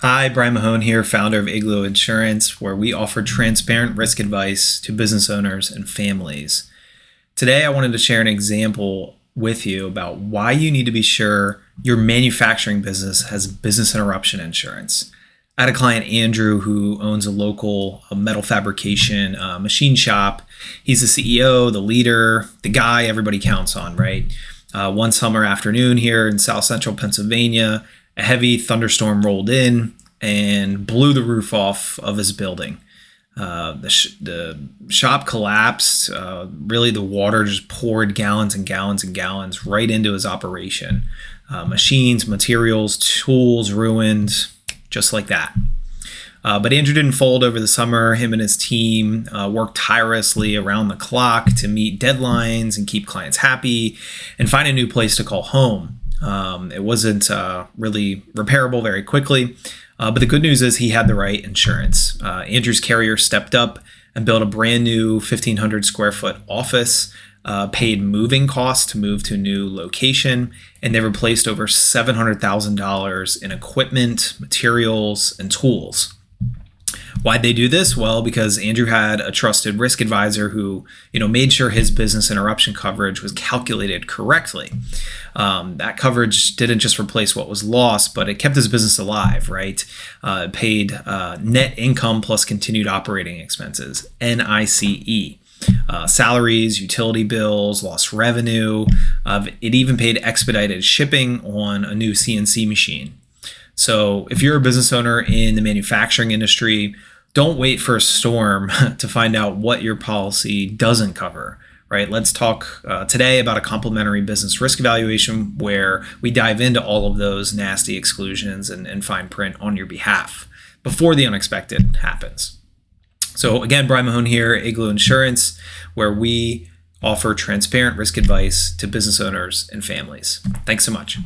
Hi, Brian Mahone here, founder of Igloo Insurance, where we offer transparent risk advice to business owners and families. Today, I wanted to share an example with you about why you need to be sure your manufacturing business has business interruption insurance. I had a client, Andrew, who owns a local metal fabrication machine shop. He's the CEO, the leader, the guy everybody counts on, right? One summer afternoon here in South Central Pennsylvania, a heavy thunderstorm rolled in and blew the roof off of his building. The shop collapsed. Really, the water just poured gallons and gallons and gallons right into his operation. Machines, materials, tools ruined, just like that. But Andrew didn't fold over the summer. Him and his team worked tirelessly around the clock to meet deadlines and keep clients happy and find a new place to call home. It wasn't really repairable very quickly, but the good news is he had the right insurance. Andrew's carrier stepped up and built a brand new 1,500 square foot office, paid moving costs to move to a new location, and they replaced over $700,000 in equipment, materials, and tools. Why'd they do this? Well, because Andrew had a trusted risk advisor who, made sure his business interruption coverage was calculated correctly. That coverage didn't just replace what was lost, but it kept his business alive, right? It paid net income plus continued operating expenses, NICE. Salaries, utility bills, lost revenue. It even paid expedited shipping on a new CNC machine. So if you're a business owner in the manufacturing industry, don't wait for a storm to find out what your policy doesn't cover, right? Let's talk today about a complimentary business risk evaluation where we dive into all of those nasty exclusions and fine print on your behalf before the unexpected happens. So again, Brian Mahone here, Igloo Insurance, where we offer transparent risk advice to business owners and families. Thanks so much.